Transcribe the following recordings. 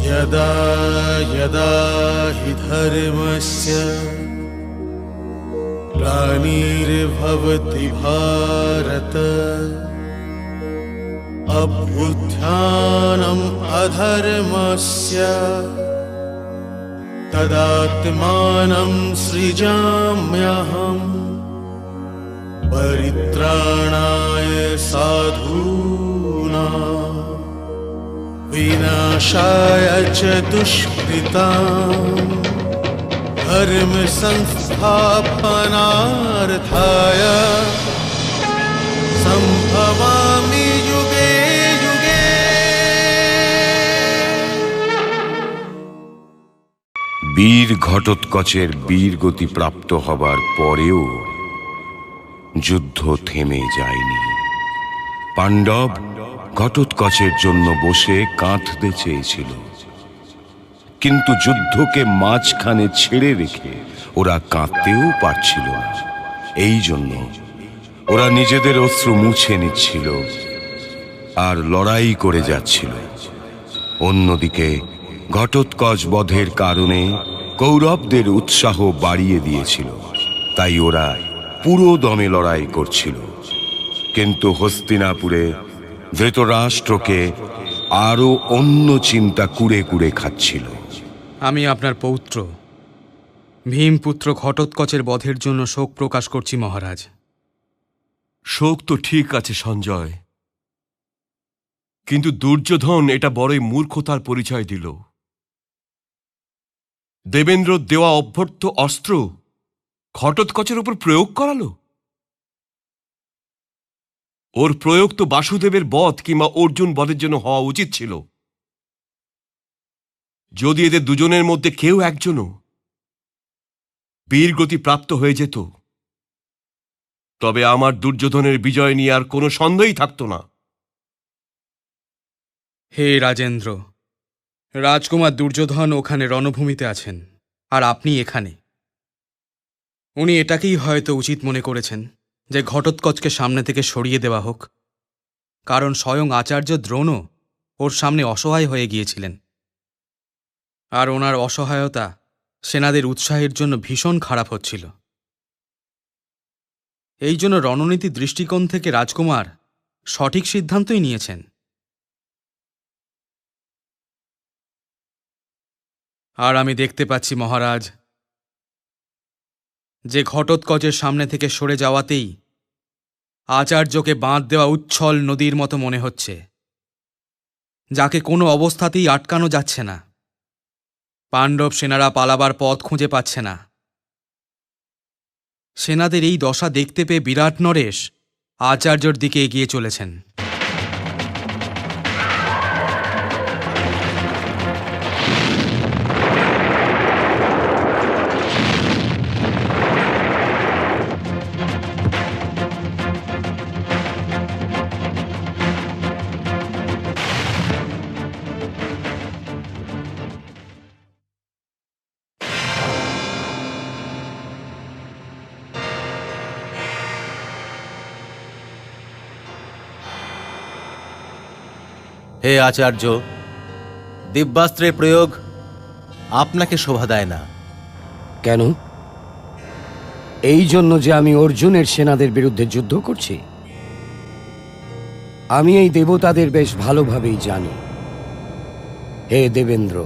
यदा यदा हि धर्मस्य ग्लानिर्भवति भारत अभ्युत्थानम् अधर्मस्य तदात्मानं सृजाम्यहम् परित्राणाय साधूनां विनाशाय च दुष्कृताम् धर्म संस्थापनार्थाय संभवामि युगे युगे। বীর ঘটোৎকচের বীরগতি প্রাপ্ত হবার পরেও যুদ্ধ থেমে যায়নি। পাণ্ডব ঘটোৎকচের জন্য বসে কাঁদতে চেয়েছিল, কিন্তু যুদ্ধকে মাঝখানে ছেড়ে রেখে ওরা কাঁদতেও পারছিল না। এই জন্য ওরা নিজেদের অশ্রু মুছে নিচ্ছিল আর লড়াই করে যাচ্ছিল। অন্যদিকে ঘটোৎকচ বধের কারণে কৌরবদের উৎসাহ বাড়িয়ে দিয়েছিল, তাই ওরা পুরো দমে লড়াই করছিল। কিন্তু হস্তিনাপুরে ধৃতরাষ্ট্রকে আরো অন্য চিন্তা কুড়ে কুড়ে খাচ্ছিল। আমি আপনার পৌত্র ভীমপুত্র ঘটোৎকচের বধের জন্য শোক প্রকাশ করছি মহারাজ। শোক তো ঠিক আছে সঞ্জয়, কিন্তু দুর্যোধন এটা বড়ই মূর্খতার পরিচয় দিল। দেবেন্দ্র দেওয়া অভ্যর্থ অস্ত্র ঘটোৎকচের উপর প্রয়োগ করালো। ওর প্রয়োগ তো বাসুদেবের বধ কিংবা অর্জুন বধের জন্য হওয়া উচিত ছিল। যদি এদের দুজনের মধ্যে কেউ একজনও বীরগতি প্রাপ্ত হয়ে যেত, তবে আমার দুর্যোধনের বিজয় নিয়ে আর কোনো সন্দেহই থাকত না। হে রাজেন্দ্র, রাজকুমার দুর্যোধন ওখানে রণভূমিতে আছেন, আর আপনি এখানে। উনি এটাকেই হয়তো উচিত মনে করেছেন যে ঘটোৎকচকে সামনে থেকে সরিয়ে দেওয়া হোক, কারণ স্বয়ং আচার্য দ্রোণও ওর সামনে অসহায় হয়ে গিয়েছিলেন, আর ওনার অসহায়তা সেনাদের উৎসাহের জন্য ভীষণ খারাপ হচ্ছিল। এই জন্য রণনীতি দৃষ্টিকোণ থেকে রাজকুমার সঠিক সিদ্ধান্তই নিয়েছেন। আর আমি দেখতে পাচ্ছি মহারাজ যে ঘটোৎকচের সামনে থেকে সরে যাওয়াতেই আচার্যকে বাঁধ দেওয়া উচ্ছল নদীর মতো মনে হচ্ছে, যাকে কোনো অবস্থাতেই আটকানো যাচ্ছে না। পাণ্ডব সেনারা পালাবার পথ খুঁজে পাচ্ছে না। সেনাদের এই দশা দেখতে পেয়ে বিরাট নরেশ আচার্যর দিকে এগিয়ে চলেছেন। হে আচার্য, দিব্যাস্ত্রের প্রয়োগ আপনাকে শোভা দেয় না। কেন? এই জন্য যে আমি অর্জুনের সেনাদের বিরুদ্ধে যুদ্ধ করছি? আমি এই দেবতাদের বেশ ভালোভাবেই জানি। হে দেবেন্দ্র,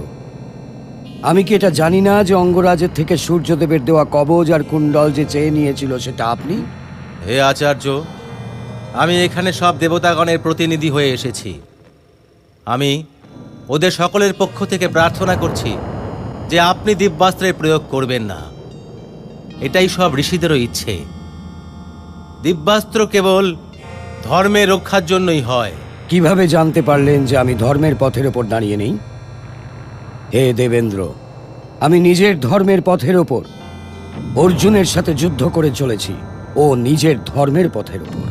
আমি কি এটা জানি না যে অঙ্গরাজের থেকে সূর্যদেবের দেওয়া কবচ আর কুণ্ডল যে চেয়ে নিয়েছিল সেটা আপনি? হে আচার্য, আমি এখানে সব দেবতাগণের প্রতিনিধি হয়ে এসেছি। আমি ওদের সকলের পক্ষ থেকে প্রার্থনা করছি যে আপনি দিব্যাস্ত্রের প্রয়োগ করবেন না। এটাই সব ঋষিদেরও ইচ্ছে। দিব্যাস্ত্র কেবল ধর্মের রক্ষার জন্যই হয়। কিভাবে জানতে পারলেন যে আমি ধর্মের পথের ওপর দাঁড়িয়ে নেই? হে দেবেন্দ্র, আমি নিজের ধর্মের পথের ওপর অর্জুনের সাথে যুদ্ধ করে চলেছি, ও নিজের ধর্মের পথের ওপর।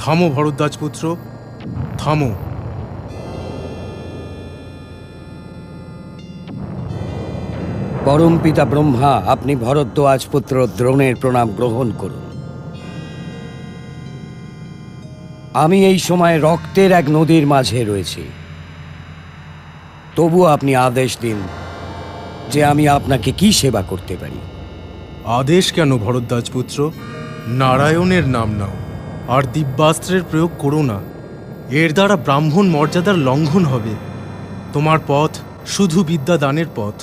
থামো ভরদ্বাজ পুত্র, থামো। পরম পিতা ব্রহ্মা, আপনি ভরদ্বাজ পুত্র দ্রোণের প্রণাম গ্রহণ করুন। আমি এই সময় রক্তের এক নদীর মাঝে রয়েছি, তবু আপনি আদেশ দিন যে আমি আপনাকে কি সেবা করতে পারি। আদেশ কেন ভরদ্বাজ পুত্র? নারায়ণের নাম নাও আর দিব্যাস্ত্রের প্রয়োগ করো না। এর দ্বারা ব্রাহ্মণ মর্যাদার লঙ্ঘন হবে। তোমার পথ শুধু বিদ্যাদানের পথ।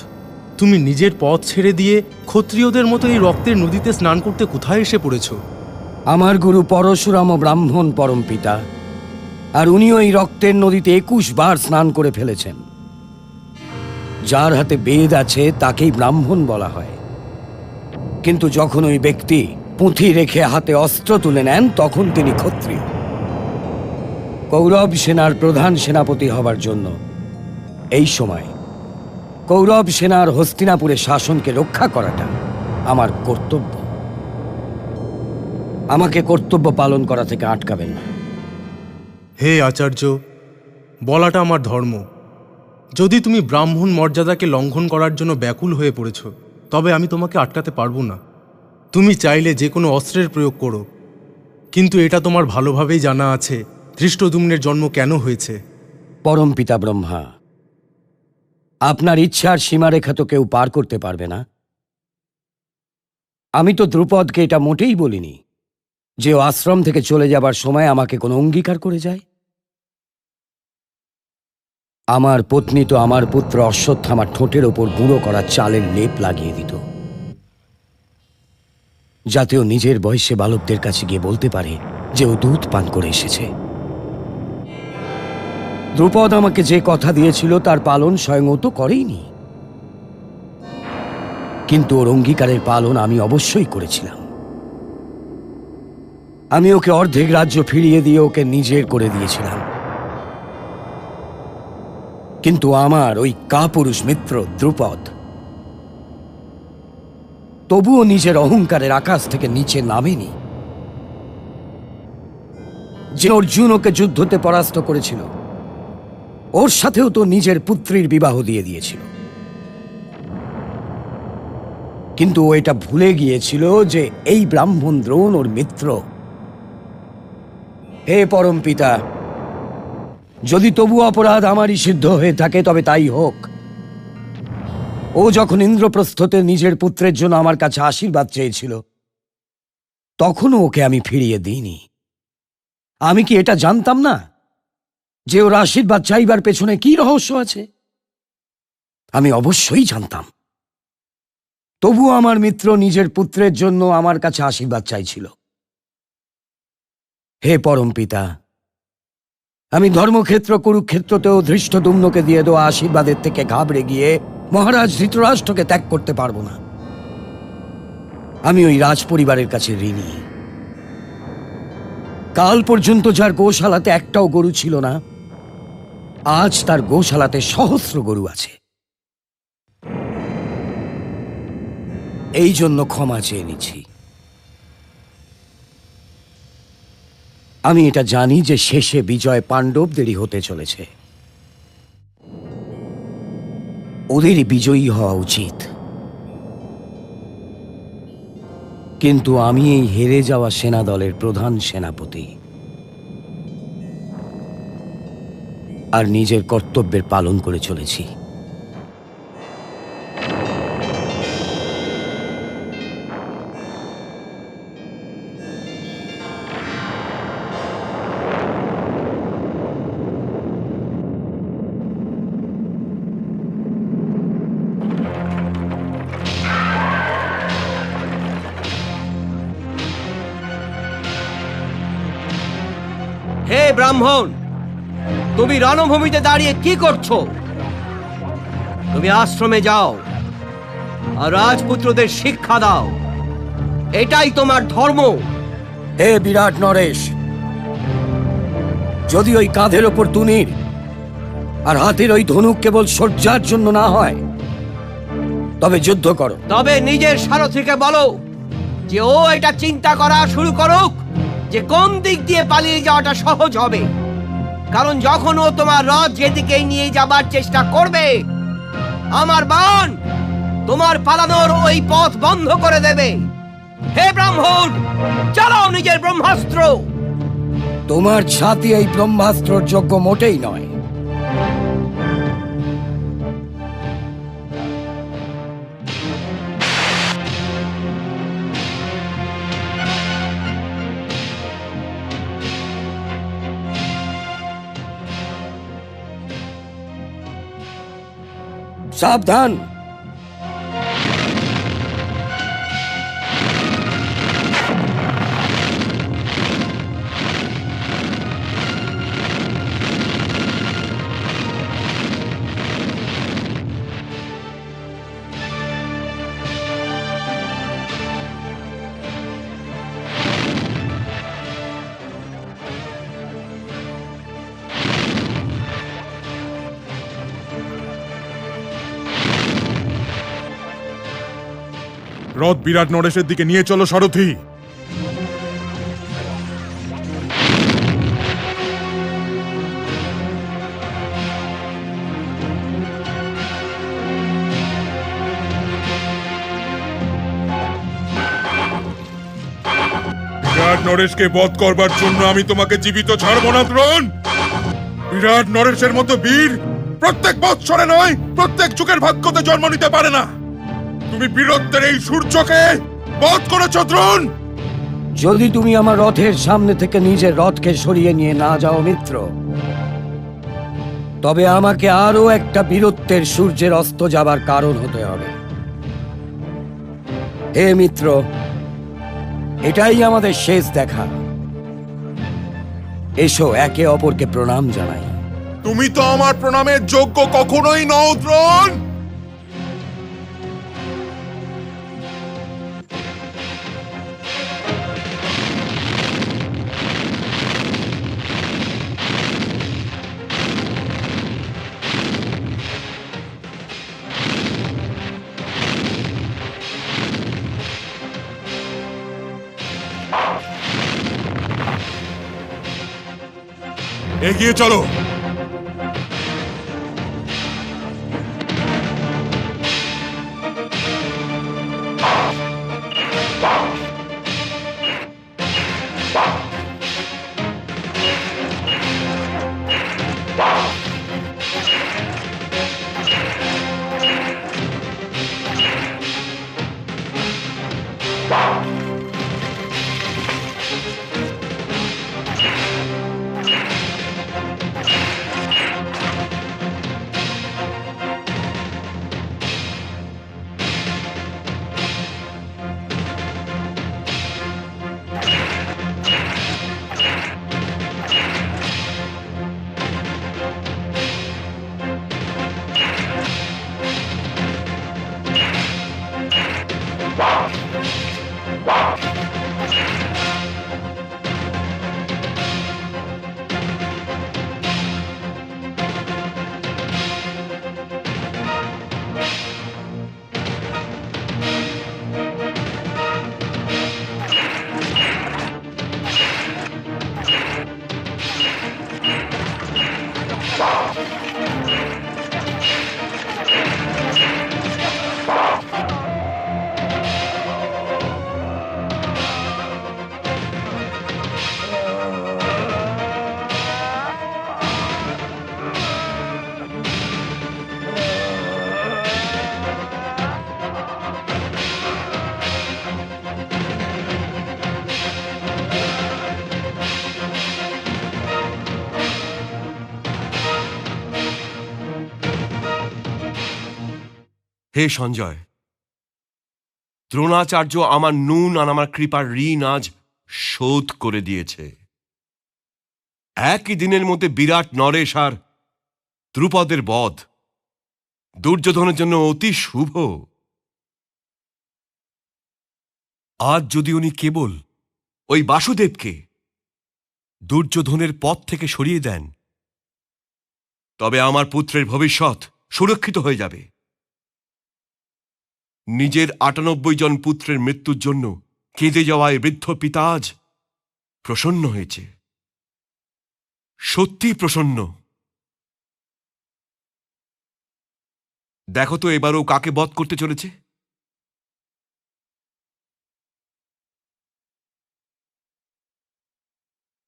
তুমি নিজের পথ ছেড়ে দিয়ে ক্ষত্রিয়দের মতো এই রক্তের নদীতে স্নান করতে কোথায় এসে পড়েছ? আমার গুরু পরশুরাম ব্রাহ্মণ পরম পিতা, আর উনিও এই রক্তের নদীতে 21 বার স্নান করে ফেলেছেন। যার হাতে বেদ আছে তাকেই ব্রাহ্মণ বলা হয়, কিন্তু যখন ওই ব্যক্তি পুঁথি রেখে হাতে অস্ত্র তুলে নেন তখন তিনি ক্ষত্রিয়। কৌরব সেনার প্রধান সেনাপতি হবার জন্য এই সময় কৌরব সেনার হস্তিনাপুরের শাসনকে রক্ষা করাটা আমার কর্তব্য। আমাকে কর্তব্য পালন করা থেকে আটকাবেন না। হে আচার্য, বলাটা আমার ধর্ম। যদি তুমি ব্রাহ্মণ মর্যাদাকে লঙ্ঘন করার জন্য ব্যাকুল হয়ে পড়েছ, তবে আমি তোমাকে আটকাতে পারবো না। তুমি চাইলে যে কোনো অস্ত্রের প্রয়োগ করো, কিন্তু এটা তোমার ভালোভাবেই জানা আছে ধৃষ্টদ্যুম্নের জন্ম কেন হয়েছে। পরম পিতা ব্রহ্মা, আপনার ইচ্ছার সীমারেখা তো কেউ পার করতে পারবে না। আমি তো দ্রুপদকে এটা মোটেই বলিনি যে ও আশ্রম থেকে চলে যাবার সময় আমাকে কোনো অঙ্গীকার করে যায়। আমার পত্নী তো আমার পুত্র অশ্বত্থামার ঠোঁটের ওপর গুঁড়ো করা চালের লেপ লাগিয়ে দিত, যাতে ও নিজের বয়সে বালকদের কাছে গিয়ে বলতে পারে যে ও দুধ পান করে এসেছে। দ্রুপদ আমাকে যে কথা দিয়েছিল তার পালন স্বয়ং ও তো করেইনি, কিন্তু ওর অঙ্গীকারের পালন আমি অবশ্যই করেছিলাম। আমি ওকে অর্ধেক রাজ্য ফিরিয়ে দিয়ে ওকে নিজের করে দিয়েছিলাম, কিন্তু আমার ওই কাপুরুষ মিত্র দ্রুপদ তবুও নিজের অহংকারের আকাশ থেকে নিচে নামেনি। যে অর্জুন ওকে যুদ্ধতে পরাস্ত করেছিল, ওর সাথেও তো নিজের পুত্রীর বিবাহ দিয়ে দিয়েছিল, কিন্তু ও এটা ভুলে গিয়েছিল যে এই ব্রাহ্মণ দ্রোণ ওর মিত্র। হে পরম পিতা, যদি তবু অপরাধ আমারই সিদ্ধ হয়ে থাকে তবে তাই হোক। ও যখন ইন্দ্রপ্রস্থতে নিজের পুত্রের জন্য আমার কাছে আশীর্বাদ চেয়েছিল, তখনও ওকে আমি ফিরিয়ে দিইনি। আমি কি এটা জানতাম না যে ওর আশীর্বাদ চাইবার পেছনে কি রহস্য আছে? আমি অবশ্যই জানতাম। তবুও আমার মিত্র নিজের পুত্রের জন্য আমার কাছে আশীর্বাদ চাইছিল। হে পরম পিতা, আমি ধর্মক্ষেত্র কুরুক্ষেত্রতেও ধৃষ্টদ্যুম্নকে দিয়ে দেওয়া আশীর্বাদের থেকে ঘাবড়ে গিয়ে মহারাজ ধৃতরাষ্ট্রকে ত্যাগ করতে পারবো না। আমি ওই রাজ পরিবারের কাছে ঋণী। কাল পর্যন্ত যার গোশালাতে একটাও গরু ছিল না, আজ তার গোশালাতে সহস্র গরু আছে। এই জন্য ক্ষমা চেয়ে নিচ্ছি। আমি এটা জানি যে শেষে বিজয় পাণ্ডবদেরই হতে চলেছে। ওদেরই বিজয়ী হওয়া উচিত, কিন্তু আমি এই হেরে যাওয়া সেনা দলের প্রধান সেনাপতি, আর নিজের কর্তব্যের পালন করে চলেছি। হে ব্রাহ্মণ, তুমি রণভূমিতে দাঁড়িয়ে কি করছো? তুমি আশ্রমে যাও আর রাজপুত্রদের শিক্ষা দাও। এটাই তোমার ধর্ম। হে বিরাট নরেশ, যদি ওই কাঁধের ওপর তুনির আর হাতের ওই ধনুক কেবল সজ্জার জন্য না হয়, তবে যুদ্ধ করো। তবে নিজের সারথীকে বলো যে ও এটা চিন্তা করা শুরু করুক যে কোন দিক দিয়ে পালিয়ে যাওয়াটা সহজ হবে। কারণ যখন ও তোমার রথ যেদিকে নিয়ে যাবার চেষ্টা করবে, আমার বাণ তোমার পালানোর ওই পথ বন্ধ করে দেবে। হে ব্রাহ্মণ, চালাও নিজের ব্রহ্মাস্ত্র। তোমার ছাতি এই ব্রহ্মাস্ত্রর যোগ্য মোটেই নয়। সাবধান! রথ বিরাট নরেশের দিকে নিয়ে চলো সারথি। বিরাট নরেশকে বধ করবার জন্য আমি তোমাকে জীবিত ছাড়বো না দ্রোণ। বিরাট নরেশের মতো বীর প্রত্যেক বৎসরে নয়, প্রত্যেক যুগের ভাগ্যতে জন্ম নিতে পারে না। তুমি বীরত্বের এই সূর্যকে বধ করেছো দ্রোণ। যদি তুমি আমার রথের সামনে থেকে নিজের রথকে সরিয়ে নিয়ে না যাও মিত্র, তবে আমাকে আরো একটা বীরত্বের সূর্যের অস্ত যাবার কারণ হতে হবে। হে মিত্র, এটাই আমাদের শেষ দেখা। এসো একে অপরকে প্রণাম জানাই। তুমি তো আমার প্রণামের যোগ্য কখনোই নও দ্রোণ। এগিয়ে চলো। হে সঞ্জয়, দ্রোণাচার্য আমার নুন আর আমার কৃপার ঋণ আজ শোধ করে দিয়েছে। একই দিনের মধ্যে বিরাট নরেশ আর দ্রুপদের বধ দুর্যোধনের জন্য অতি শুভ। আজ যদি উনি কেবল ওই বাসুদেবকে দুর্যোধনের পথ থেকে সরিয়ে দেন, তবে আমার পুত্রের ভবিষ্যৎ সুরক্ষিত হয়ে যাবে। নিজের ৯৮ জন পুত্রের মৃত্যুর জন্য কেঁদে যাওয়ায় বৃদ্ধ পিতা আজ প্রসন্ন হয়েছে, সত্যি প্রসন্ন। দেখো তো এবারও কাকে বধ করতে চলেছে।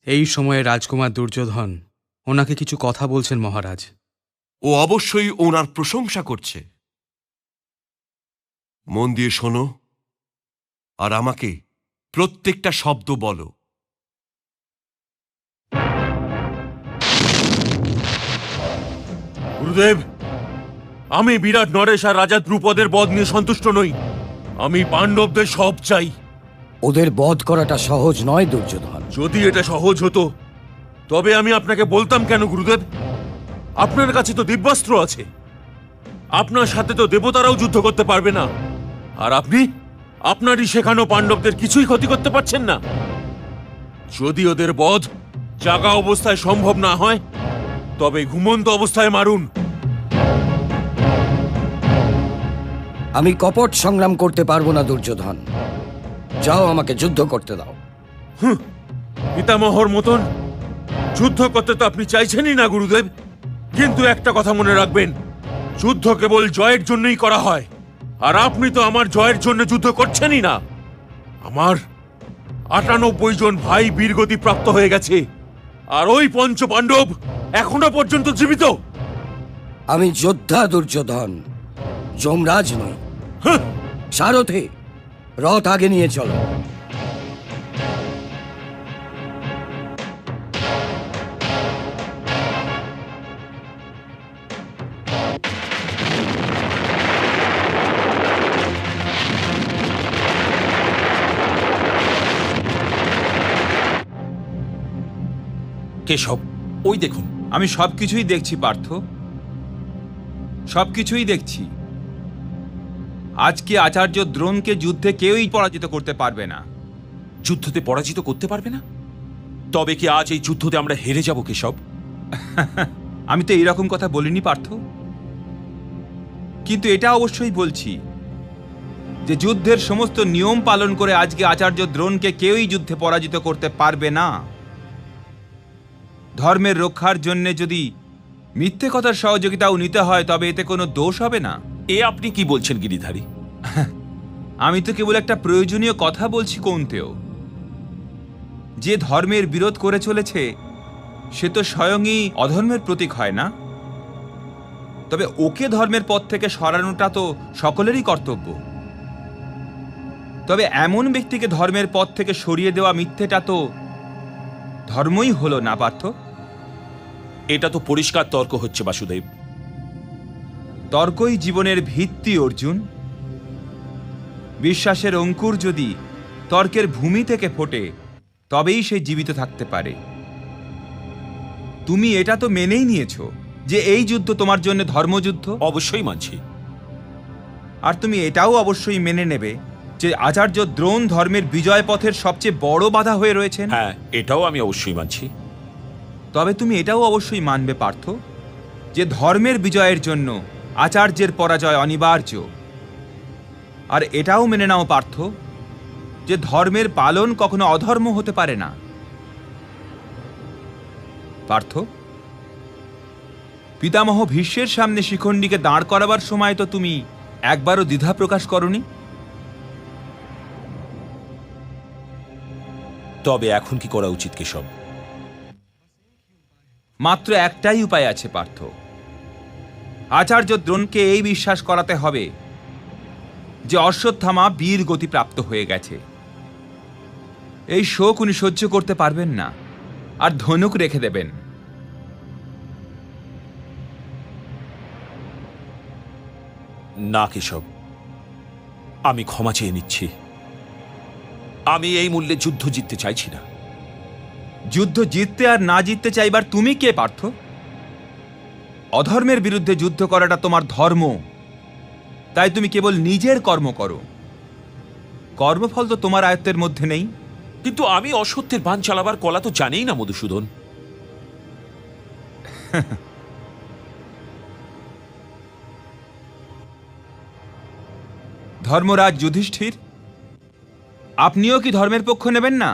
এই সময়ে রাজকুমার দুর্যোধন ওনাকে কিছু কথা বলছেন মহারাজ। ও অবশ্যই ওনার প্রশংসা করছে। মন দিয়ে শোনো আর আমাকে প্রত্যেকটা শব্দ বলো। গুরুদেব, আমি বিরাট নরেশ আর রাজা দ্রুপদের বধ নিয়ে সন্তুষ্ট নই। আমি পাণ্ডবদের সব চাই। ওদের বধ করাটা সহজ নয় দুর্যোধন। যদি এটা সহজ হতো তবে আমি আপনাকে বলতাম কেন গুরুদেব? আপনার কাছে তো দিব্যাস্ত্র আছে, আপনার সাথে তো দেবতারাও যুদ্ধ করতে পারবে না, আর আপনি আপনারই শেখানো পাণ্ডবদের কিছুই ক্ষতি করতে পারছেন না। যদি ওদের বধ জাগা অবস্থায় সম্ভব না হয় তবে ঘুমন্ত অবস্থায় মারুন। আমি কপট সংগ্রাম করতে পারবো না দুর্যোধন। যাও, আমাকে যুদ্ধ করতে দাও। পিতামহর মতন যুদ্ধ করতে তো আপনি চাইছেনই না গুরুদেব, কিন্তু একটা কথা মনে রাখবেন, যুদ্ধ কেবল জয়ের জন্যই করা হয়, আর আপনি তো আমার জয়ের জন্য যুদ্ধ করছেনই না। আমার ৯৮ জন ভাই বীরগতি প্রাপ্ত হয়ে গেছে, আর ওই পঞ্চ পাণ্ডব এখনো পর্যন্ত জীবিত। আমি যোদ্ধা দুর্যোধন, যমরাজ নই। সারথি, রথ আগে নিয়ে চলো। কেশব, ওই দেখুন। আমি সবকিছুই দেখছি পার্থ, সবকিছুই দেখছি। আজকে আচার্য দ্রোণকে যুদ্ধে কেউই পরাজিত করতে পারবে না। যুদ্ধতে পরাজিত করতে পারবে না? তবে কি আজ এই যুদ্ধতে আমরা হেরে যাব কেশব? আমি তো এইরকম কথা বলিনি পার্থ, কিন্তু এটা অবশ্যই বলছি যে যুদ্ধের সমস্ত নিয়ম পালন করে আজকে আচার্য দ্রোণকে কেউই যুদ্ধে পরাজিত করতে পারবে না। ধর্মের রক্ষার জন্য যদি মিথ্যে কথার সহযোগিতাও নিতে হয় তবে এতে কোনো দোষ হবে না। এ আপনি কি বলছেন গিরিধারী? আমি তো কেবল একটা প্রয়োজনীয় কথা বলছি কৌন্তেয়। যে ধর্মের বিরোধ করে চলেছে সে তো স্বয়ংই অধর্মের প্রতীক হয় না? তবে ওকে ধর্মের পথ থেকে সরানোটা তো সকলেরই কর্তব্য। তবে এমন ব্যক্তিকে ধর্মের পথ থেকে সরিয়ে দেওয়া মিথ্যেটা তো ধর্মই হলো না পার্থ। এটা তো পরিষ্কার তর্ক হচ্ছে বাসুদেব। তর্কই জীবনের ভিত্তি অর্জুন। বিশ্বাসের অঙ্কুর যদি তর্কের ভূমি থেকে ফোটে তবেই সে জীবিত থাকতে পারে। তুমি এটা তো মেনেই নিয়েছো যে এই যুদ্ধ তোমার জন্য ধর্মযুদ্ধ। অবশ্যই মানছি। আর তুমি এটাও অবশ্যই মেনে নেবে যে আচার্য দ্রোণ ধর্মের বিজয় পথের সবচেয়ে বড় বাধা হয়ে রয়েছেন। হ্যাঁ, এটাও আমি অবশ্যই মানছি। তবে তুমি এটাও অবশ্যই মানবে পার্থ যে ধর্মের বিজয়ের জন্য আচার্যের পরাজয় অনিবার্য। আর এটাও মেনে নাও পার্থ যে ধর্মের পালন কখনো অধর্ম হতে পারে না। পার্থ, পিতামহ ভীষ্মের সামনে শিখণ্ডীকে দাঁড় করাবার সময় তো তুমি একবারও দ্বিধা প্রকাশ করনি। তবে এখন কি করা উচিত কেশব? মাত্র একটাই উপায় আছে পার্থ। আচার্য দ্রোণকে এই বিশ্বাস করাতে হবে যে অশ্বত্থামা বীর গতি প্রাপ্ত হয়ে গেছে। এই শোক উনি সহ্য করতে পারবেন না, আর ধনুক রেখে দেবেন। না কেশব, আমি ক্ষমা চেয়ে নিচ্ছি। আমি এই মূল্যে যুদ্ধ জিততে চাইছি না। যুদ্ধ জিততে আর না জিততে চাইবার তুমি কে পার্থ? অধর্মের বিরুদ্ধে যুদ্ধ করাটা তোমার ধর্ম, তাই তুমি কেবল নিজের কর্ম করো। কর্মফল তো তোমার আয়ত্তের মধ্যে নেই। কিন্তু আমি অসত্যের বান চালাবার কলা তো জানিই না মধুসূদন। ধর্মরাজ যুধিষ্ঠির, আপনিও কি ধর্মের পক্ষ নেবেন না?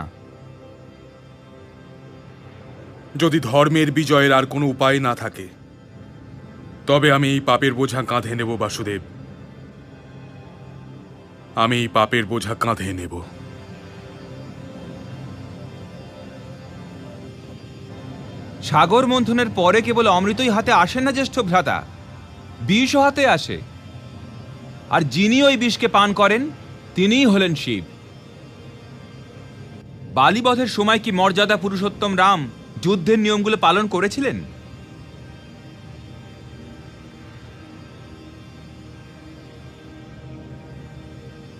যদি ধর্মের বিজয়ের আর কোনো উপায় না থাকে, তবে আমি এই পাপের বোঝা কাঁধে নেব বাসুদেব। আমি এই পাপের বোঝা কাঁধে নেব। সাগর মন্থনের পরে কেবল অমৃতই হাতে আসে না জ্যেষ্ঠ ভ্রাতা, বিষও হাতে আসে। আর যিনি ওই বিষকে পান করেন তিনিই হলেন শিব। বালিবধের সময় কি মর্যাদা পুরুষোত্তম রাম যুদ্ধের নিয়মগুলো পালন করেছিলেন?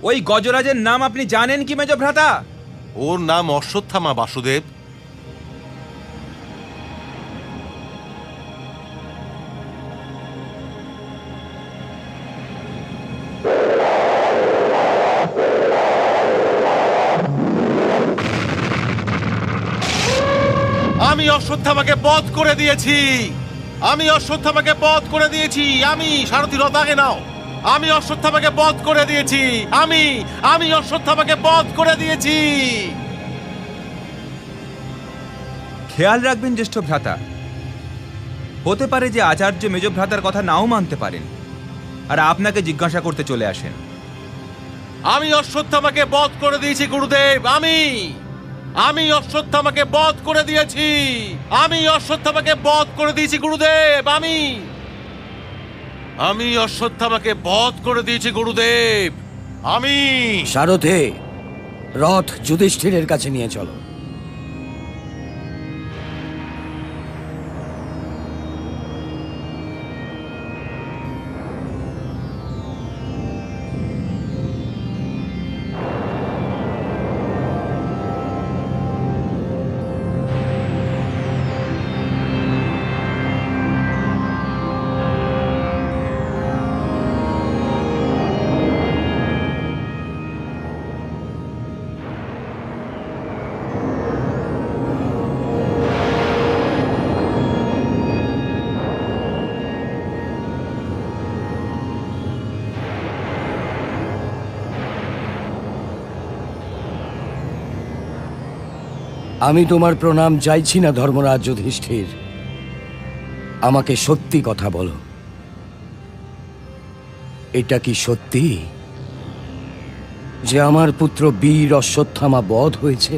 ওই গজরাজের নাম আপনি জানেন কি মেজ ভ্রাতা? ওর নাম অশ্বত্থামা বাসুদেব। আমি অশ্বত্থামাকে বধ করে দিয়েছি। আমি অশ্বত্থামাকে বধ করে দিয়েছি। আমি সারথি রথ আগে নাও। আমি অশ্বত্থামাকে বধ করে দিয়েছি। আমি অশ্বত্থামাকে বধ করে দিয়েছি। খেয়াল রাখবেন জ্যেষ্ঠ ভ্রাতা, হতে পারে যে আচার্য মেজ ভ্রাতার কথা নাও মানতে পারেন আর আপনাকে জিজ্ঞাসা করতে চলে আসেন। আমি অশ্বত্থামাকে বধ করে দিয়েছি গুরুদেব। আমি অশ্বত্থামাকে বধ করে দিয়েছি। আমি অশ্বত্থামাকে বধ করে দিয়েছি গুরুদেব। আমি অশ্বত্থামাকে বধ করে দিয়েছি গুরুদেব। আমি সারথে, রথ যুধিষ্ঠিরের কাছে নিয়ে চলো। আমি তোমার প্রণাম চাইছি না ধর্মরাজ যুধিষ্ঠির। আমাকে সত্যি কথা বলো, এটা কি সত্যি যে আমার পুত্র বীর অশ্বত্থামা বধ হয়েছে?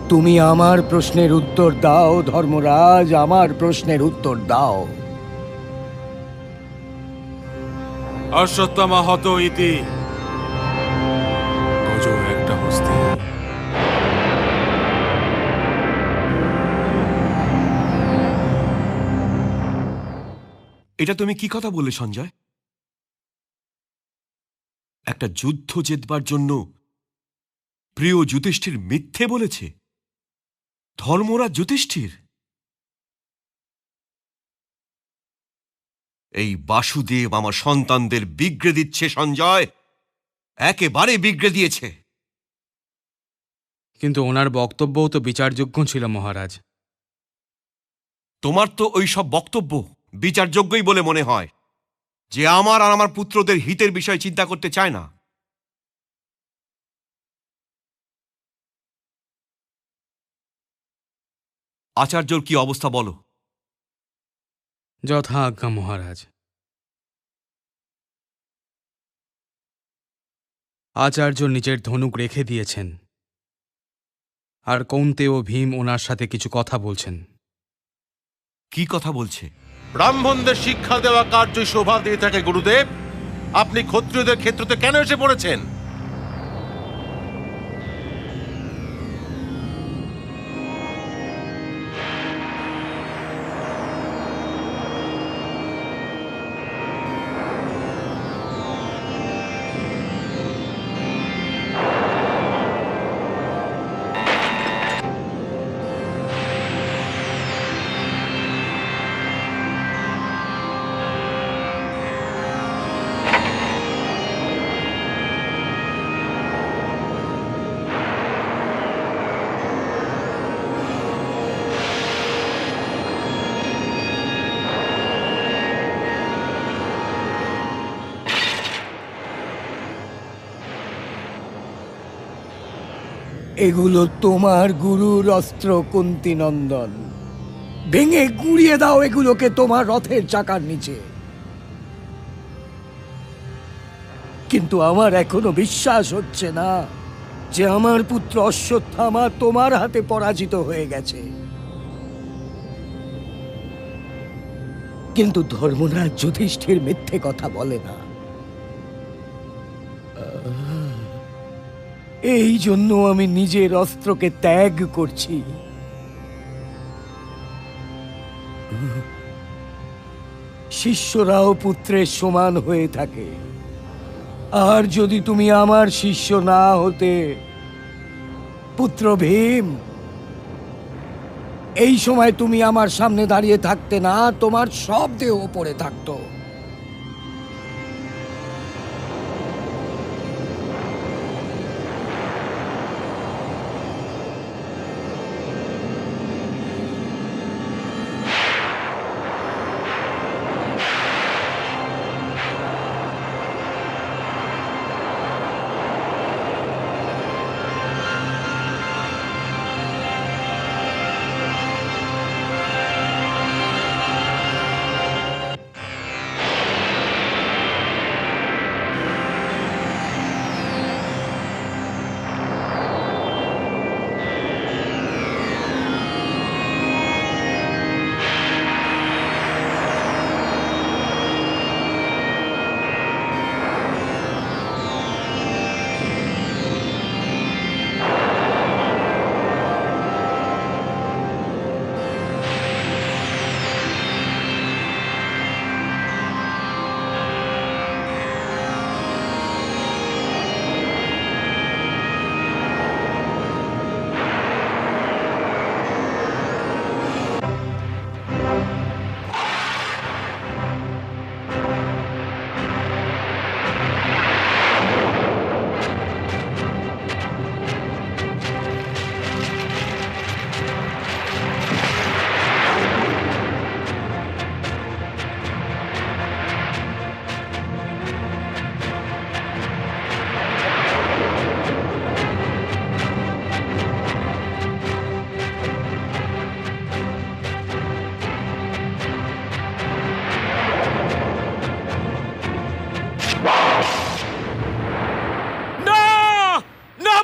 তুমি আমার প্রশ্নের উত্তর দাও ধর্মরাজ, আমার প্রশ্নের উত্তর দাও। অশ্বত্থামা হত ইতি গজো একটা হস্তি। এটা তুমি কি কথা বললে সঞ্জয়? একটা যুদ্ধ জেতবার জন্য প্রিয় যুধিষ্ঠির মিথ্যে বলেছে? ধর্মরাজ যুধিষ্ঠির? এই বাসুদেব আমার সন্তানদের বিগড়ে দিচ্ছে সঞ্জয়, একেবারে বিগড়ে দিয়েছে। কিন্তু ওনার বক্তব্যও তো বিচারযোগ্য ছিল মহারাজ। তোমার তো ওই সব বক্তব্য বিচারযোগ্যই বলে মনে হয়, যে আমার আর আমার পুত্রদের হিতের বিষয় চিন্তা করতে চায় না। আচার্যর কি অবস্থা বলো। যথা আজ্ঞা মহারাজ। আচার্য নিজের ধনুক রেখে দিয়েছেন, আর কৌন্তেয় ভীম ওনার সাথে কিছু কথা বলছেন। কি কথা বলছে? ব্রাহ্মণদের শিক্ষা দেওয়া কার্যই শোভা দিয়ে থাকে গুরুদেব। আপনি ক্ষত্রিয়দের ক্ষেত্রতে কেন এসে পড়েছেন? এগুলো তোমার গুরুর অস্ত্র কুন্তিনন্দন। ভেঙে গুড়িয়ে দাও এগুলোকে তোমার রথের চাকার নিচে। কিন্তু আমার এখনো বিশ্বাস হচ্ছে না যে আমার পুত্র অশ্বত্থামা তোমার হাতে পরাজিত হয়ে গেছে। কিন্তু ধর্মরাজ যুধিষ্ঠির মিথ্যে কথা বলে না। এই জন্য আমি নিজের অস্ত্রকে ত্যাগ করছি। শিষ্যরাও পুত্রের সমান হয়ে থাকে, আর যদি তুমি আমার শিষ্য না হতে পুত্র ভীম, এই সময় তুমি আমার সামনে দাঁড়িয়ে থাকতে না, তোমার সব দেহ পড়ে থাকতো।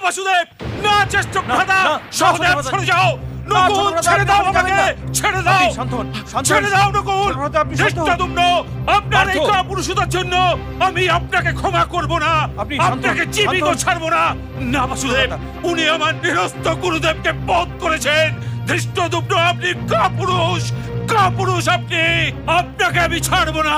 বাসুদেব, না জ্যেষ্ঠ ভ্রাতা, সহদেব সরে যাও। নকুল ছেড়ে দাও আমাকে, ছেড়ে দাও, ছেড়ে দাও নকুল। ধৃষ্টদ্যুম্ন, আপনার এই কাপুরুষতার জন্য আমি আপনাকে ক্ষমা করব না, আপনাকে জীবিত ছাড়বো না। না বাসুদেব, উনি আমার নিরস্ত গুরুদেবকে বধ করেছেন। ধৃষ্টদ্যুম্ন, আপনি কাপুরুষ, কাপুরুষ আপনি, আপনাকে আমি ছাড়বো না।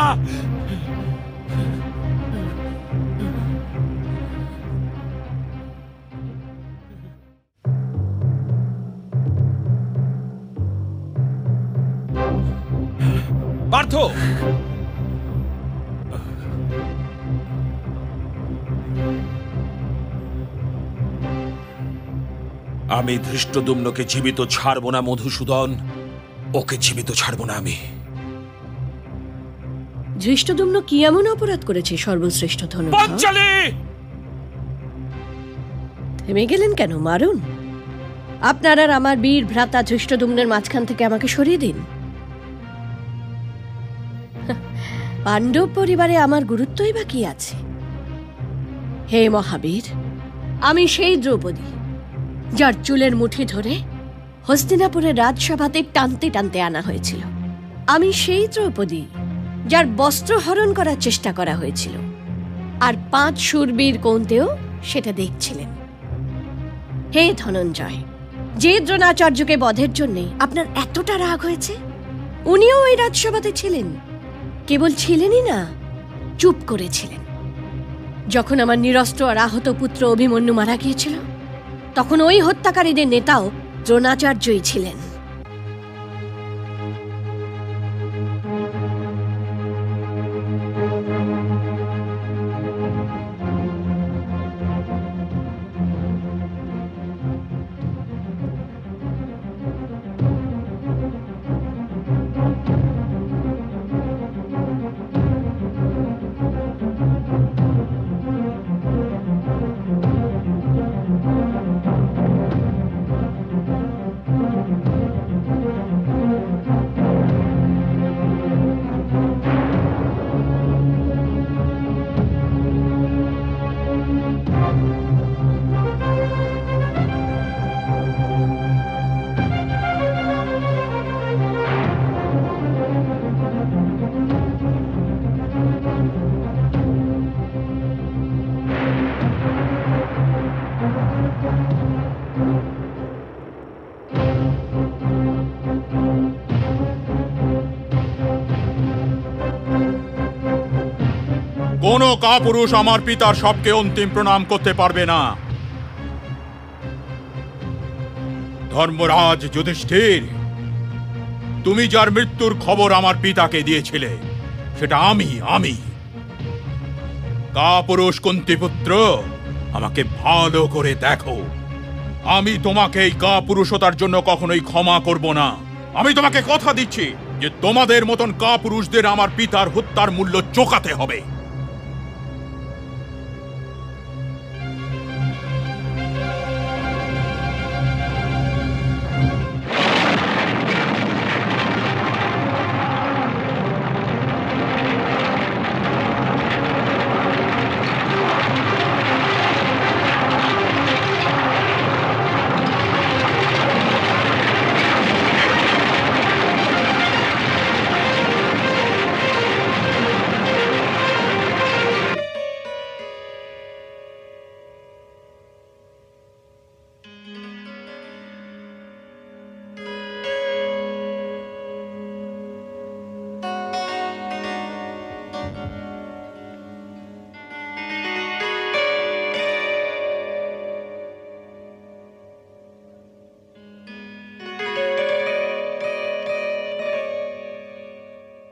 পার্থ, আমি ধৃষ্টদ্যুম্নকে জীবিত ছাড়বো না মধুসূদন, ওকে জীবিত ছাড়বো না আমি। ধৃষ্টদ্যুম্ন কি এমন অপরাধ করেছে সর্বশ্রেষ্ঠ ধনুর্ধর? পাঞ্চালী! থেমে গেলেন কেন? মারুন। আপনার আর আমার বীর ভ্রাতা ধৃষ্টদ্যুম্নের মাঝখান থেকে আমাকে সরিয়ে দিন। পাণ্ডব পরিবারে আমার গুরুত্বই বা কি আছে? হে মহাবীর, আমি সেই দ্রৌপদী যার চুলের মুঠি ধরে হস্তিনাপুরের রাজসভাতে টানতে টানতে আনা হয়েছিল। আমি সেই দ্রৌপদী যার বস্ত্র হরণ করার চেষ্টা করা হয়েছিল, আর 5 শূরবীর কৌন্তেও সেটা দেখছিলেন। হে ধনঞ্জয়, যে দ্রোণাচার্যকে বধের জন্যে আপনার এতটা রাগ হয়েছে, উনিও ওই রাজসভাতে ছিলেন। কেবল ছিলেনই না, চুপ করেছিলেন। যখন আমার নিরস্ত্র আর আহত পুত্র অভিমন্যু মারা গিয়েছিল, তখন ওই হত্যাকারীদের নেতাও দ্রোণাচার্যই ছিলেন। কোনো কাপুরুষ আমার পিতার সবকে অন্তিম প্রণাম করতে পারবে না। ধর্মরাজ যুধিষ্ঠির, তুমি যার মৃত্যুর খবর আমার পিতাকে দিয়েছিলে সেটা আমি কাপুরুষ কুন্তিপুত্র, আমাকে ভালো করে দেখো। আমি তোমাকে এই কাপুরুষতার জন্য কখনোই ক্ষমা করব না। আমি তোমাকে কথা দিচ্ছি যে তোমাদের মতন কাপুরুষদের আমার পিতার হত্যার মূল্য চোকাতে হবে।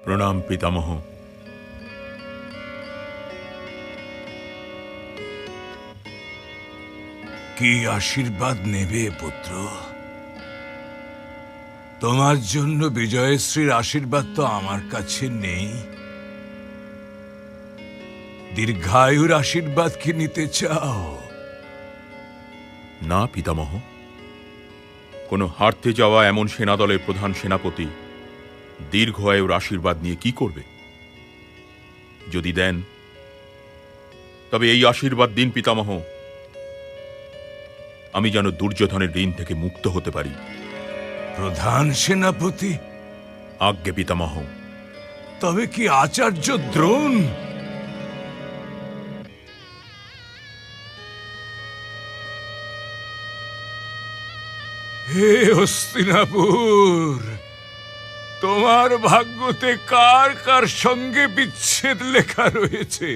প্রণাম পিতামহ। কি আশীর্বাদ নেবে পুত্র? তোমার জন্য বিজয়শ্রীর আশীর্বাদ তো আমার কাছে নেই। দীর্ঘায়ুর আশীর্বাদ কি নিতে চাও? না পিতামহ, কোনো হারতে যাওয়া এমন সেনাদলের প্রধান সেনাপতি দীর্ঘ আয়ুর আশীর্বাদ নিয়ে কি করবে? যদি দেন তবে এই আশীর্বাদ দিন পিতামহ, আমি যেন দুর্যোধনের ঋণ থেকে মুক্ত হতে পারি। প্রধান সেনাপতি? আজ্ঞে পিতামহ। তবে কি আচার্য দ্রোণ? হে হস্তিনাপুর, তোমার ভাগ্যতে কার কার সঙ্গে বিচ্ছেদ লেখা রয়েছে?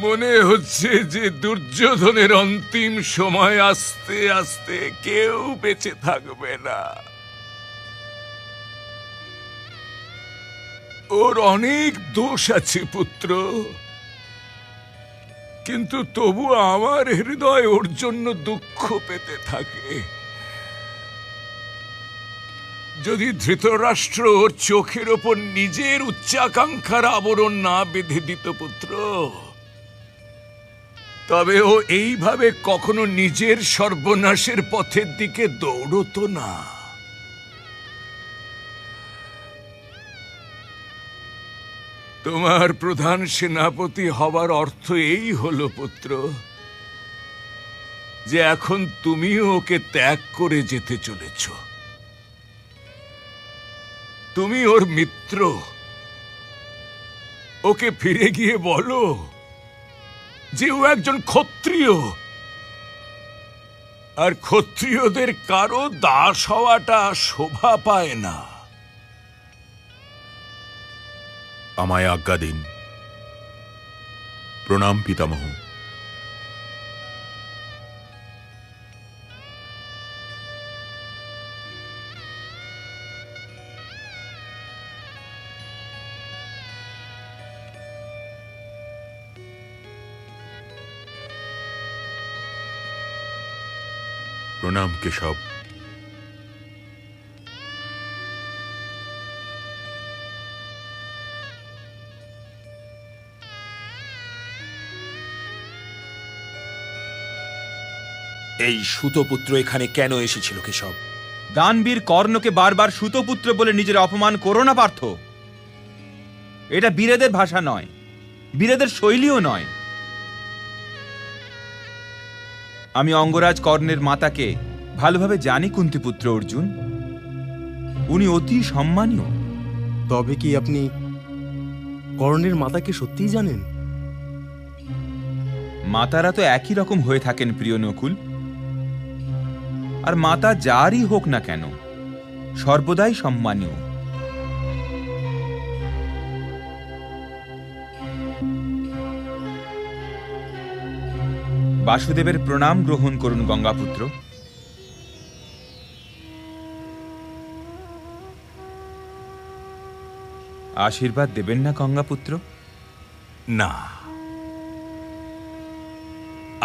মনে হচ্ছে যে দুর্যোধনের অন্তিম সময় আস্তে আস্তে কেউ বেঁচে থাকবে না। ওর অনেক দোষ আছে পুত্র, কিন্তু তবু আমার হৃদয় ওর জন্য দুঃখ পেতে থাকে। যদি ধৃতরাষ্ট্র ওর চোখের ওপর নিজের উচ্চাকাঙ্ক্ষার আবরণ না বেঁধে দিত পুত্র, তবে ও এইভাবে কখনো নিজের সর্বনাশের পথের দিকে দৌড়তো না। তোমার প্রধান সেনাপতি হবার অর্থ এই হলো পুত্র, যে এখন তুমিও ওকে ত্যাগ করে যেতে চলেছ। তুমি ওর মিত্র, ওকে ফিরে গিয়ে বলো যে ও একজন ক্ষত্রিয়, আর ক্ষত্রিয়দের কারো দাস হওয়াটা শোভা পায় না। আমায় আজ্ঞা দিন। প্রণাম পিতামহ। প্রণাম কেশব। এই সুতপুত্র এখানে কেন এসেছিল কেশব? দানবীর কর্ণকে বারবার সুতপুত্র বলে নিজের অপমান করো না পার্থ। এটা বীরেদের ভাষা নয়, বীরেদের শৈলীও নয়। আমি অঙ্গরাজ কর্ণের মাতাকে ভালোভাবে জানি কুন্তিপুত্র অর্জুন, উনি অতি সম্মানীয়। তবে কি আপনি কর্ণের মাতাকে সত্যিই জানেন? মাতারা তো একই রকম হয়ে থাকেন প্রিয় নকুল। আর মাতা যারই হোক না কেন, সর্বদাই সম্মানীয়। বাসুদেবের প্রণাম গ্রহণ করুন গঙ্গাপুত্র। আশীর্বাদ দেবেন না গঙ্গাপুত্র? না,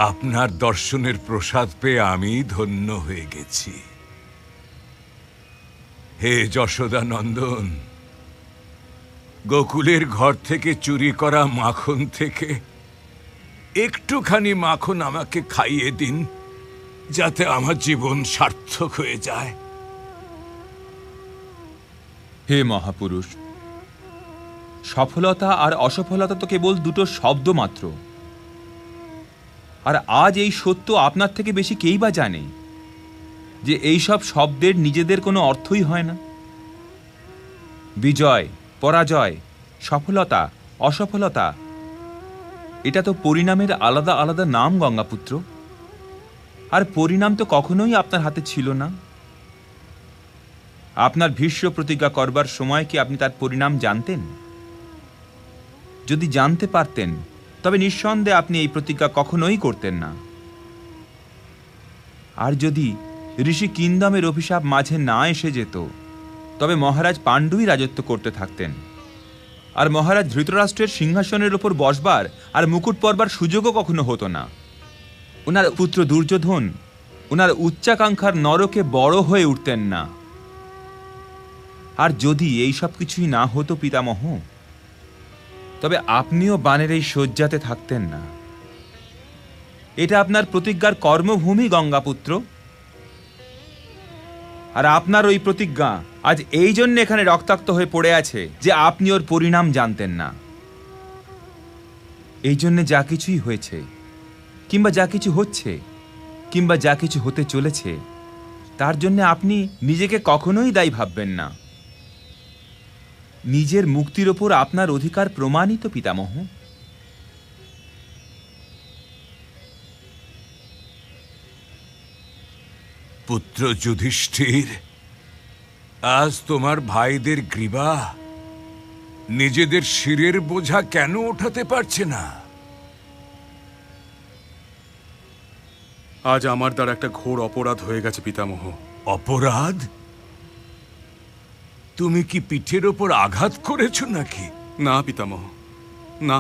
আপনার দর্শনের প্রসাদ পেয়ে আমি ধন্য হয়ে গেছি। হে যশোদা নন্দন, গোকুলের ঘর থেকে চুরি করা মাখন থেকে একটুখানি মাখন আমাকে খাইয়ে দিন, যাতে আমার জীবন সার্থক হয়ে যায়। হে মহাপুরুষ, সফলতা আর অসফলতা তো কেবল দুটো শব্দ মাত্র। আর আজ এই সত্য আপনার থেকে বেশি কেই বা জানে যে এই সব শব্দের নিজেদের কোনো অর্থই হয় না। বিজয়, পরাজয়, সফলতা, অসফলতা, এটা তো পরিণামের আলাদা আলাদা নাম গঙ্গাপুত্র। আর পরিণাম তো কখনোই আপনার হাতে ছিল না। আপনার ভীষ্ম প্রতিজ্ঞা করবার সময় কি আপনি তার পরিণাম জানতেন? যদি জানতে পারতেন তবে নিঃসন্দেহে আপনি এই প্রতিজ্ঞা কখনোই করতেন না। আর যদি ঋষি কিন্দমের অভিশাপ মাঝে না এসে যেত তবে মহারাজ পাণ্ডুই রাজত্ব করতে থাকতেন, আর মহারাজ ধৃতরাষ্ট্রের সিংহাসনের ওপর বসবার আর মুকুট পরবার সুযোগও কখনো হতো না। ওনার পুত্র দুর্যোধন ওনার উচ্চাকাঙ্ক্ষার নরকে বড় হয়ে উঠতেন না। আর যদি এই সব কিছুই না হতো পিতামহ, তবে আপনিও বানের এই শয্যাতে থাকতেন না। এটা আপনার প্রতিজ্ঞার কর্মভূমি গঙ্গাপুত্র। আর আপনার ওই প্রতিজ্ঞা আজ এই জন্য এখানে রক্তাক্ত হয়ে পড়ে আছে যে আপনি ওর পরিণাম জানতেন না। এই জন্য যা কিছুই হয়েছে, কিংবা যা কিছু হচ্ছে, কিংবা যা কিছু হতে চলেছে, তার জন্য আপনি নিজেকে কখনোই দায়ী ভাববেন না। নিজের মুক্তির ওপর আপনার অধিকার প্রমাণিত পিতামহ। পুত্র যুধিষ্ঠির, আজ তোমার ভাইদের গ্রীবা নিজেদের শিরের বোঝা কেন ওঠাতে পারছে না? আজ আমার দ্বারা একটা ঘোর অপরাধ হয়ে গেছে পিতামহ। অপরাধ? তুমি কি পিঠের ওপর আঘাত করেছ নাকি? না পিতামহ, না।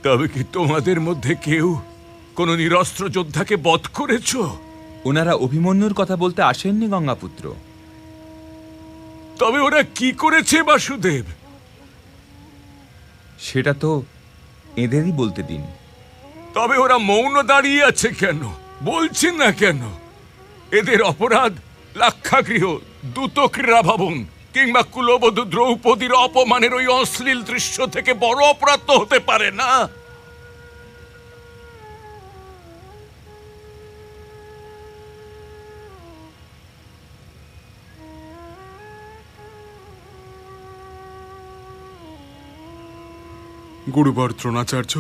তবে কি তোমাদের মধ্যে কেউ কোন নিরস্ত্র যোদ্ধাকে বধ করেছ? ওনারা অভিমন্যুর কথা বলতে আসেননি গঙ্গাপুত্র। তবে ওরা কি করেছে বাসুদেব? সেটা তো এদেরই বলতে দিন। তবে ওরা মৌন দাঁড়িয়ে আছে কেন? বলছে না কেন? এদের অপরাধ লাক্ষাগৃহ, দ্রুত ক্রীড়া ভবন কিংবা কুলবধূ দ্রৌপদীর অপমানের ওই অশ্লীল দৃশ্য থেকে বড় অপরাধ তো হতে পারে না। গুরুবর দ্রোণাচার্য,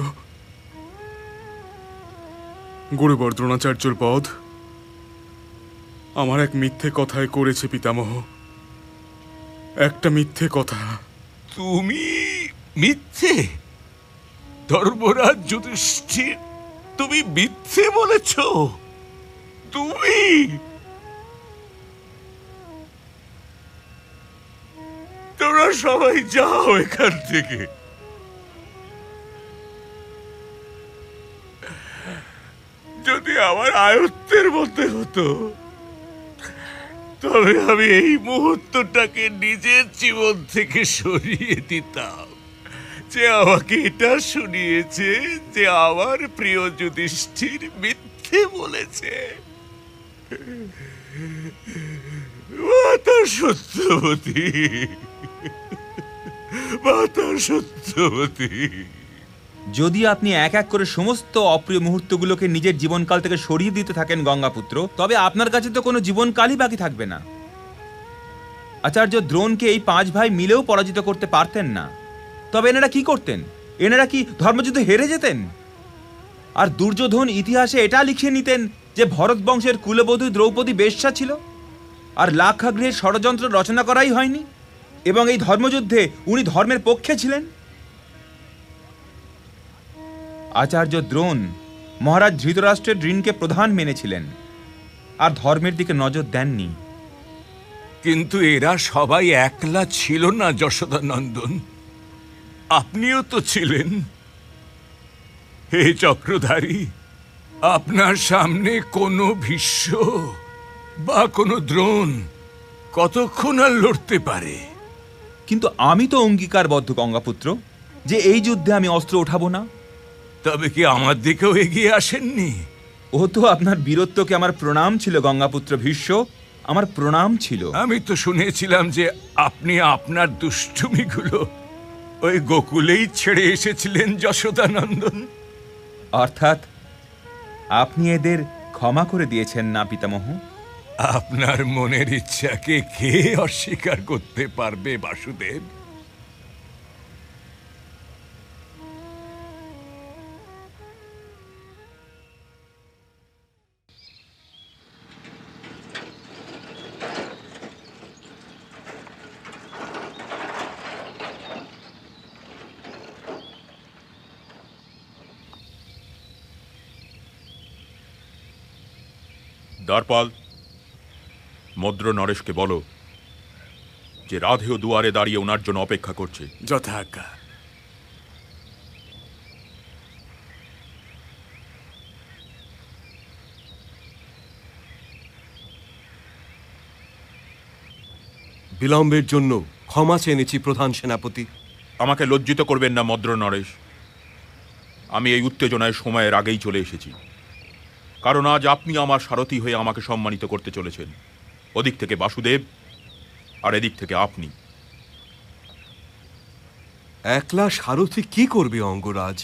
গুরুবর দ্রোণাচার্যর বধ আমার এক মিথ্যে কথায় করেছে পিতামহ। একটা মিথ্যে কথা। তুমি মিথ্যে? ধর্মরাজ যুধিষ্ঠির, তুমি মিথ্যে বলেছ? তুমি? তোরা সবাই যাও এখান থেকে। যদি আমার আয়ত্তের মধ্যে হতো তবে আমি এই মুহূর্তটাকে নিজের জীবন থেকে সরিয়ে দিতাম, যে আমাকে এটা শুনিয়েছে যে আমার প্রিয় যুধিষ্ঠির মিথ্যে বলেছে। মাতা সত্যবতী, মাতা সত্যবতী। যদি আপনি এক এক করে সমস্ত অপ্রিয় মুহূর্তগুলোকে নিজের জীবনকাল থেকে সরিয়ে দিতে থাকেন গঙ্গাপুত্র, তবে আপনার কাছে তো কোনো জীবনকালই বাকি থাকবে না। আচার্য দ্রোণকে এই 5 ভাই মিলেও পরাজিত করতে পারতেন না, তবে এনারা কি করতেন? এনারা কি ধর্মযুদ্ধে হেরে যেতেন? আর দুর্যোধন ইতিহাসে এটা লিখিয়ে নিতেন যে ভরত বংশের কুলবধূ দ্রৌপদী বেশ্যা ছিল, আর লাক্ষাগৃহের ষড়যন্ত্র রচনা করাই হয়নি, এবং এই ধর্মযুদ্ধে উনি ধর্মের পক্ষে ছিলেন। আচার্য দ্রোণ মহারাজ ধৃতরাষ্ট্রের ঋণকে প্রধান মেনেছিলেন আর ধর্মের দিকে নজর দেননি। কিন্তু এরা সবাই একলা ছিল না যশোদানন্দন, আপনিও তো ছিলেন। হে চক্রধারী, আপনার সামনে কোনো ভীষ্ম বা কোনো দ্রোণ কতক্ষণ আর লড়তে পারে? কিন্তু আমি তো অঙ্গীকারবদ্ধ গঙ্গাপুত্র যে এই যুদ্ধে আমি অস্ত্র ওঠাবো না। তবে কি আমার দিকেও এগিয়ে আসেননি? ও তো আপনার বীরত্বকে আমার প্রণাম ছিল গঙ্গাপুত্র ভীষ্ম, আমার প্রণাম ছিল। আমি তো শুনেছিলাম যে আপনি আপনার দুষ্টুমিগুলো ওই গোকুলেই ছেড়ে এসেছিলেন যশোদানন্দন। অর্থাৎ আপনি এদের ক্ষমা করে দিয়েছেন না পিতামহ? আপনার মনের ইচ্ছাকে কে অস্বীকার করতে পারবে বাসুদেব? দ্বারপাল, মদ্র নরেশকে বলো যে রাধেও দুয়ারে দাঁড়িয়ে ওনার জন্য অপেক্ষা করছে। যথাজ্ঞা। বিলম্বের জন্য ক্ষমা চেয়েছি প্রধান সেনাপতি। আমাকে লজ্জিত করবেন না মদ্র নরেশ, আমি এই উত্তেজনায় সময়ের আগেই চলে এসেছি, কারণ আজ আপনি আমার সারথি হয়ে আমাকে সম্মানিত করতে চলেছেন। ওদিক থেকে বাসুদেব আর এদিক থেকে আপনি। একলা সারথি কি করবে অঙ্গরাজ?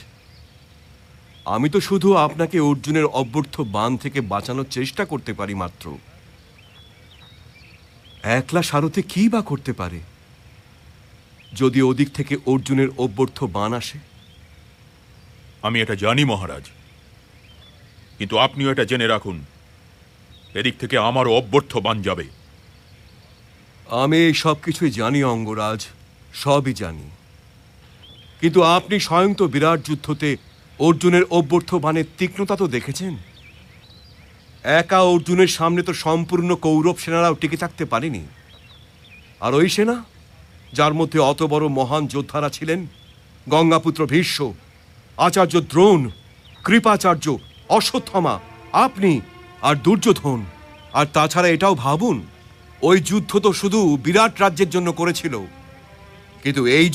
আমি তো শুধু আপনাকে অর্জুনের অব্যর্থ বাণ থেকে বাঁচানোর চেষ্টা করতে পারি মাত্র। একলা সারথি কি বা করতে পারে যদি ওদিক থেকে অর্জুনের অব্যর্থ বাণ আসে? আমি এটা জানি মহারাজ, কিন্তু আপনিও এটা জেনে রাখুন, এদিক থেকে আমারও অব্যর্থ বাণ যাবে। আমি এই সব কিছুই জানি অঙ্গরাজ, সবই জানি, কিন্তু আপনি স্বয়ং তো বিরাট যুদ্ধতে অর্জুনের অভ্যর্থ বাণের তীক্ষ্ণতা তো দেখেছেন। একা অর্জুনের সামনে তো সম্পূর্ণ কৌরব সেনারাও টিকে থাকতে পারেনি। আর ওই সেনা যার মধ্যে অত বড় মহান যোদ্ধারা ছিলেন, গঙ্গাপুত্র ভীষ্ম, আচার্য দ্রোণ, কৃপাচার্য, অশ্বত্থামা, আপনি আর দুর্যোধন। আর তাছাড়া এটাও ভাবুন, ওই যুদ্ধ তো শুধু বিরাট রাজ্যের জন্য করেছিল, কিন্তু এই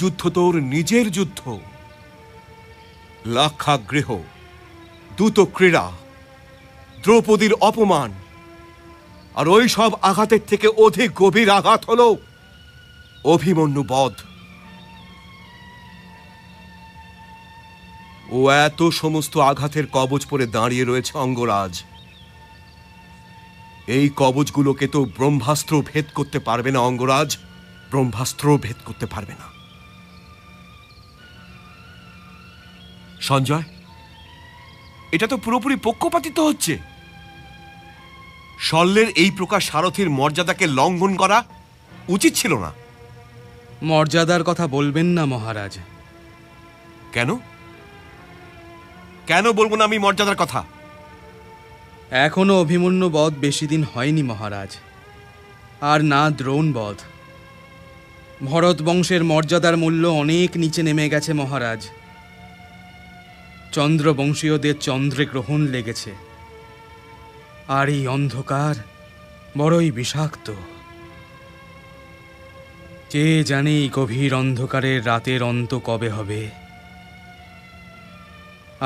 যুদ্ধ তো ওর নিজের যুদ্ধ। লাক্ষাগৃহ, দ্রুত ক্রীড়া, দ্রৌপদীর অপমান, আর ওই সব আঘাতের থেকে অধিক গভীর আঘাত হলো অভিমন্যু বধ। ও এত সমস্ত আঘাতের কবচ পরে দাঁড়িয়ে রয়েছে অঙ্গরাজ। এই কবচগুলোকে তো ব্রহ্মাস্ত্র ভেদ করতে পারবে না অঙ্গরাজ, ব্রহ্মাস্ত্র ভেদ করতে পারবে না। সঞ্জয়, এটা তো পুরোপুরি পক্ষপাতিত্ব হচ্ছে। শল্যের এই প্রকার সারথীর মর্যাদাকে লঙ্ঘন করা উচিত ছিল না। মর্যাদার কথা বলবেন না মহারাজ। কেন কেন বলবো না আমি মর্যাদার কথা? এখনো অভিমন্যু বধ বেশি দিন হয়নি মহারাজ, আর না দ্রোণ বধ। ভরত বংশের মর্যাদার মূল্য অনেক নিচে নেমে গেছে মহারাজ। চন্দ্রবংশীয়দের চন্দ্রে গ্রহণ লেগেছে, আর এই অন্ধকার বড়ই বিষাক্ত। কে জানে এই গভীর অন্ধকারের রাতের অন্ত কবে হবে,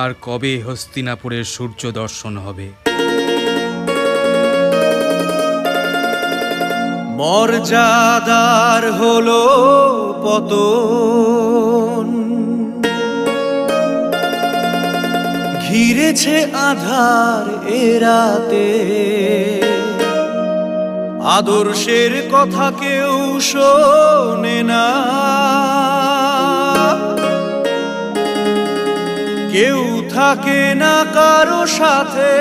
আর কবে হস্তিনাপুরের সূর্য দর্শন হবে। মর্যাদার হলো পতন, ঘিরেছে আধার এ রাতে। আদর্শের কথা কেউ শোনে না, কেউ থাকে না কারো সাথে।